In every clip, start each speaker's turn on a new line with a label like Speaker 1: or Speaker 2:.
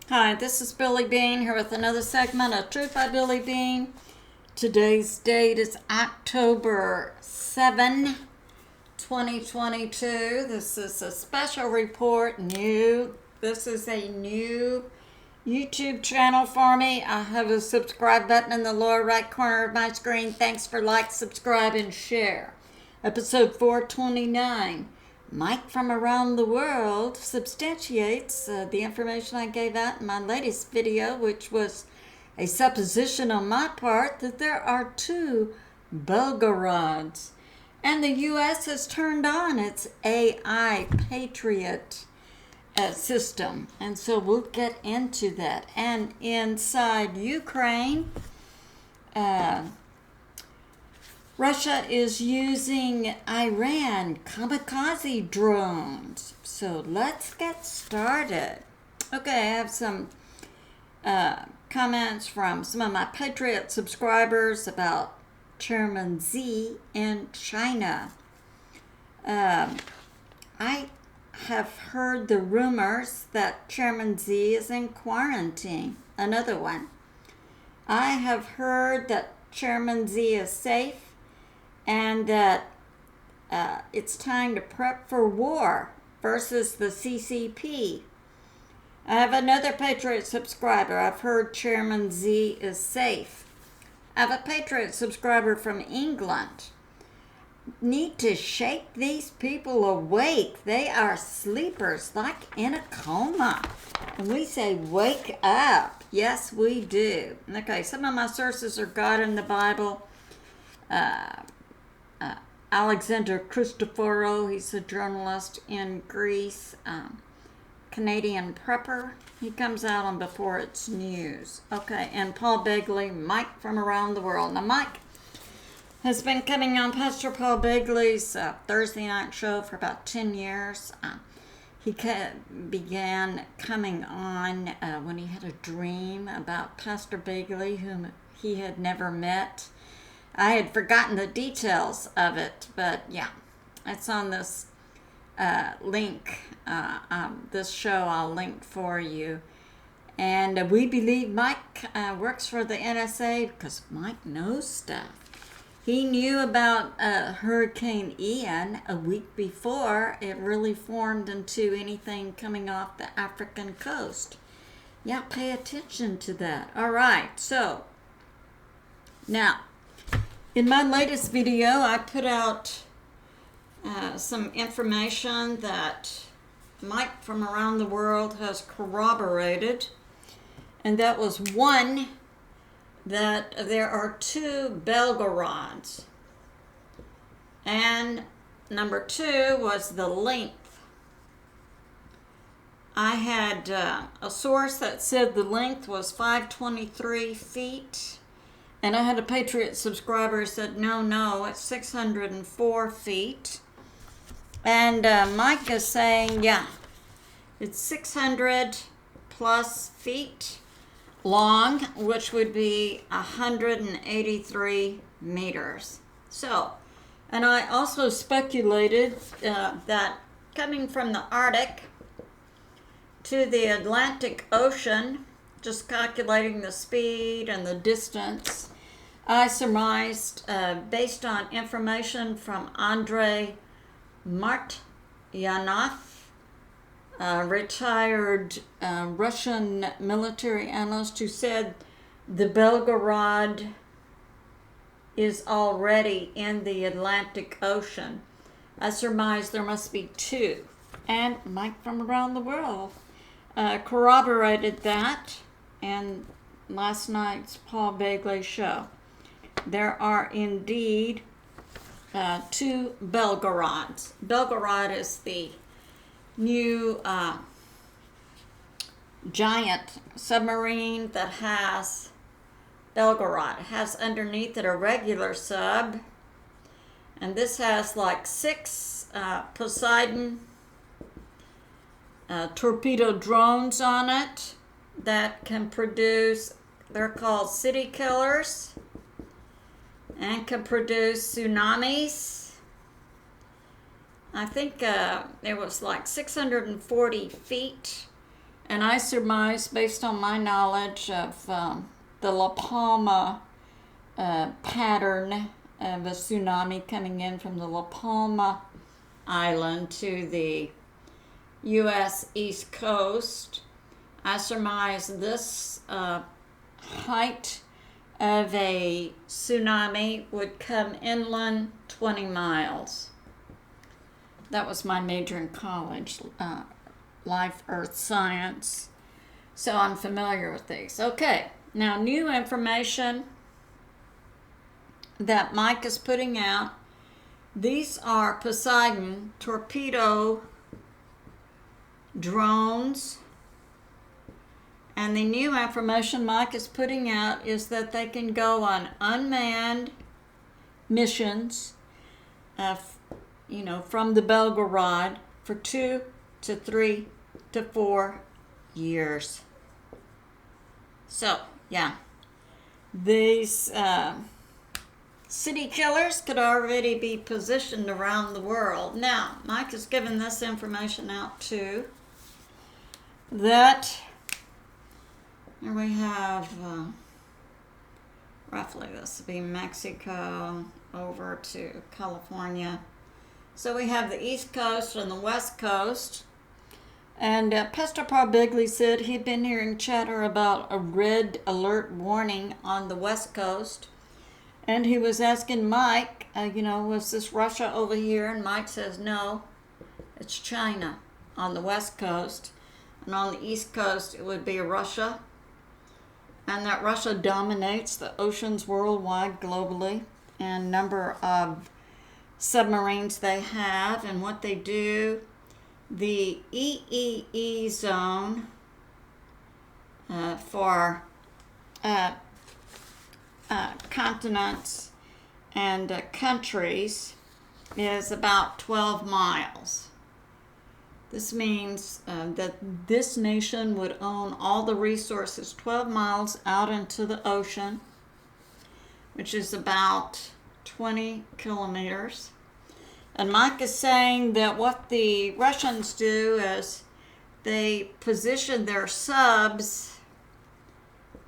Speaker 1: Hi, this is Billie Beene here with another segment of Truth by Billie Beene. Today's date is October 7, 2022. This is a special report, This is a new YouTube channel for me. I have a subscribe button in the lower right corner of my screen. Thanks for like, subscribe, and share. Episode 429. Mike from around the world substantiates the information I gave out in my latest video, which was a supposition on my part that there are two Belgorods. And the U.S. has turned on its AI Patriot system. And so we'll get into that. And inside Ukraine, Russia is using Iran kamikaze drones. So let's get started. Okay, I have some comments from some of my Patriot subscribers about Chairman Xi in China. I have heard the rumors that Chairman Xi is in quarantine. Another one. I have heard that Chairman Xi is safe and that it's time to prep for war versus the CCP. I have another Patriot subscriber. I've heard Chairman Xi is safe. I have a Patriot subscriber from England. Need to shake these people awake. They are sleepers, like in a coma. And we say, wake up. Yes, we do. Okay, some of my sources are God in the Bible. A Christoferou, he's a journalist in Greece, Canadian prepper. He comes out on Beforeitsnews. Okay, and Paul Begley-Mike from around the world. Now, Mike has been coming on Pastor Paul Begley's Thursday night show for about 10 years. He began coming on when he had a dream about Pastor Begley, whom he had never met. I had forgotten the details of it, but yeah, it's on this link, this show I'll link for you. And we believe Mike works for the NSA because Mike knows stuff. He knew about Hurricane Ian a week before it really formed into anything coming off the African coast. Yeah, pay attention to that. All right, so now, in my latest video, I put out some information that Mike from around the world has corroborated, and that was one, that there are two Belgorods, and number two was the length. I had a source that said the length was 523 feet. And I had a Patriot subscriber who said, no, it's 604 feet. And Mike is saying, yeah, it's 600 plus feet long, which would be 183 meters. So, and I also speculated that coming from the Arctic to the Atlantic Ocean, just calculating the speed and the distance, I surmised, based on information from Andrei Martnanov, retired Russian military analyst, who said the Belgorod is already in the Atlantic Ocean. I surmised there must be two. And Mike from around the world corroborated that in last night's Paul Begley show. There are indeed two Belgorods. Belgorod is the new giant submarine that has Belgorod. It has underneath it a regular sub, and this has like 6 Poseidon torpedo drones on it that can produce, they're called city killers, and can produce tsunamis. I think it was like 640 feet And I surmise, based on my knowledge of the La Palma pattern of a tsunami coming in from the La Palma Island to the U.S. East Coast, I surmise this height of a tsunami would come inland 20 miles. That was my major in college, life, earth science. So I'm familiar with these. Okay, now new information that Mike is putting out. These are Poseidon torpedo drones. And the new information Mike is putting out is that they can go on unmanned missions, from the Belgorod for 2 to 3 to 4 years. So, yeah, these city killers could already be positioned around the world. Now, Mike has given this information out too, that here we have roughly, this will be Mexico over to California. So we have the East Coast and the West Coast. And Pastor Paul Begley said he'd been hearing chatter about a red alert warning on the West Coast. And he was asking Mike, was this Russia over here? And Mike says, no, it's China on the West Coast. And on the East Coast, it would be Russia. And that Russia dominates the oceans worldwide, globally, and number of submarines they have and what they do. The EEE zone for continents and countries is about 12 miles. This means that this nation would own all the resources 12 miles out into the ocean, which is about 20 kilometers. And Mike is saying that what the Russians do is they position their subs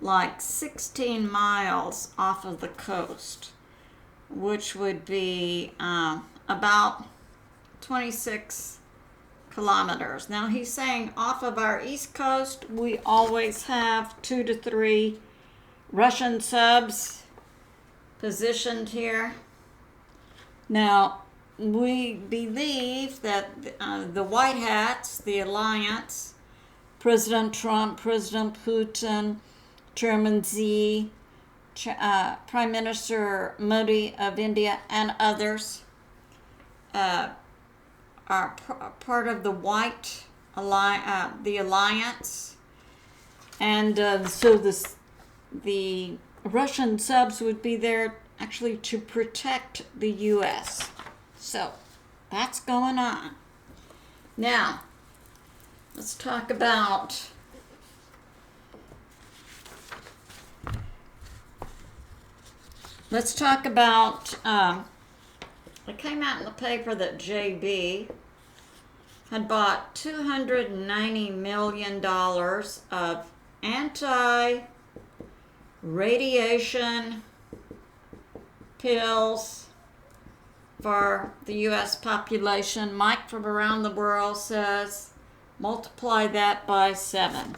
Speaker 1: like 16 miles off of the coast, which would be about 26 kilometers. Now he's saying off of our East Coast, we always have 2 to 3 Russian subs positioned here. Now, we believe that the White Hats, the alliance, President Trump, President Putin, Chairman Xi, Prime Minister Modi of India, and others are part of the White the alliance, and so the Russian subs would be there actually to protect the U.S. So that's going on. Now, let's talk about it came out in the paper that JB had bought $290 million of anti-radiation pills for the U.S. population. Mike from around the world says multiply that by 7.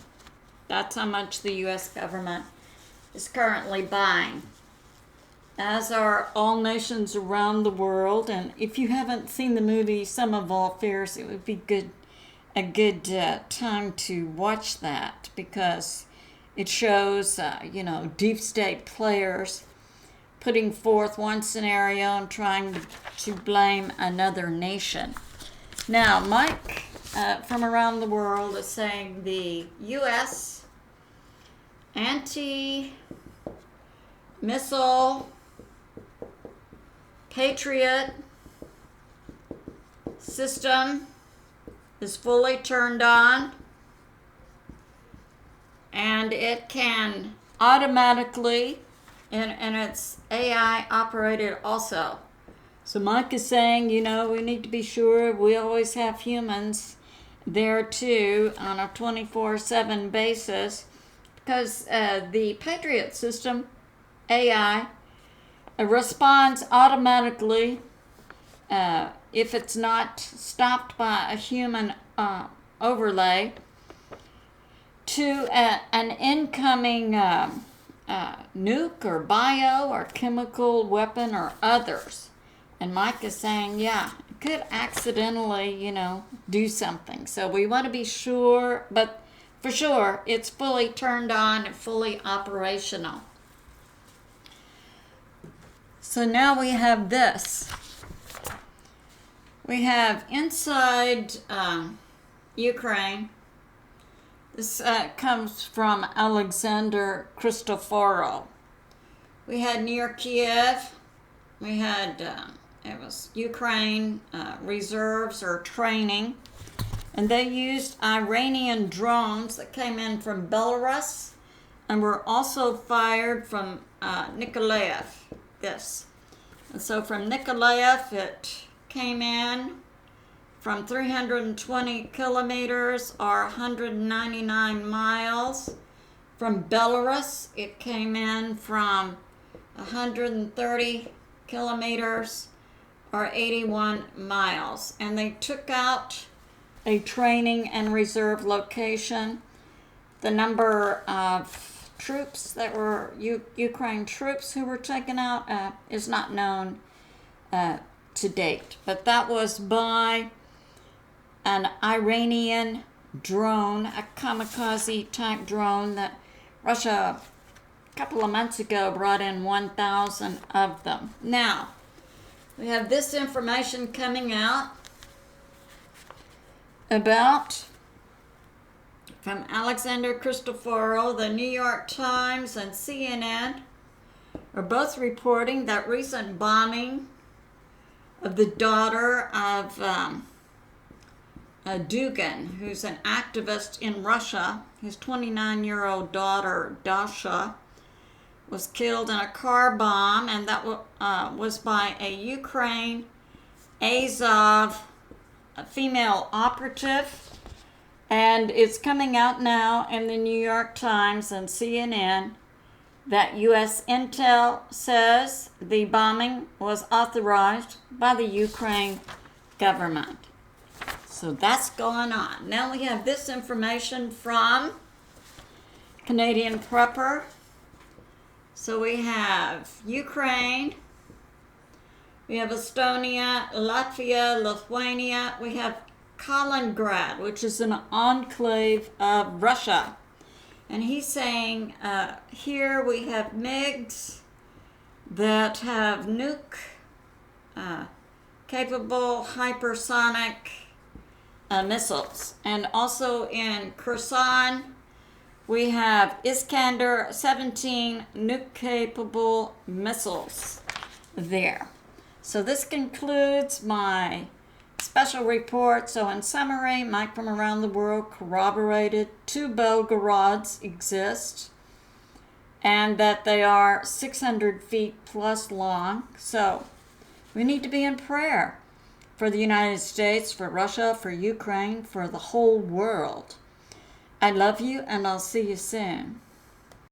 Speaker 1: That's how much the U.S. government is currently buying, as are all nations around the world. And if you haven't seen the movie Sum of All Fears, it would be a good time to watch that, because it shows deep state players putting forth one scenario and trying to blame another nation. Now, Mike from around the world is saying the U.S. anti-missile Patriot system is fully turned on, and it can automatically, and it's AI operated also. So Mike is saying, we need to be sure we always have humans there too on a 24/7 basis, because the Patriot system, AI, responds automatically if it's not stopped by a human overlay to an incoming nuke or bio or chemical weapon or others. And Mike is saying, yeah, it could accidentally, do something. So we want to be sure, but for sure, it's fully turned on and fully operational. So now we have this. We have inside Ukraine. This comes from Alexander Christoferou. We had near Kiev. We had, it was Ukraine reserves or training. And they used Iranian drones that came in from Belarus and were also fired from Nikolaev. This. And so from Nikolaev, it came in from 320 kilometers or 199 miles. From Belarus, it came in from 130 kilometers or 81 miles. And they took out a training and reserve location. The number of troops that were Ukraine troops who were taken out is not known to date. But that was by an Iranian drone, a kamikaze type drone that Russia a couple of months ago brought in 1,000 of them. Now, we have this information coming out about, from Alexander Christoferou, the New York Times and CNN are both reporting that recent bombing of the daughter of Dugin, who's an activist in Russia. His 29-year-old daughter, Dasha, was killed in a car bomb, and that was by a Ukraine Azov a female operative. And it's coming out now in the New York Times and CNN that U.S. intel says the bombing was authorized by the Ukraine government. So that's going on. Now we have this information from Canadian Prepper. So we have Ukraine, we have Estonia, Latvia, Lithuania, we have Kaliningrad, which is an enclave of Russia. And he's saying here we have MiGs that have nuke capable hypersonic missiles. And also in Kherson, we have Iskander 17 nuke capable missiles there. So this concludes my special report. So in summary, Mike from around the world corroborated 2 Belgorods exist and that they are 600 feet plus long. So we need to be in prayer for the United States, for Russia, for Ukraine, for the whole world. I love you, and I'll see you soon.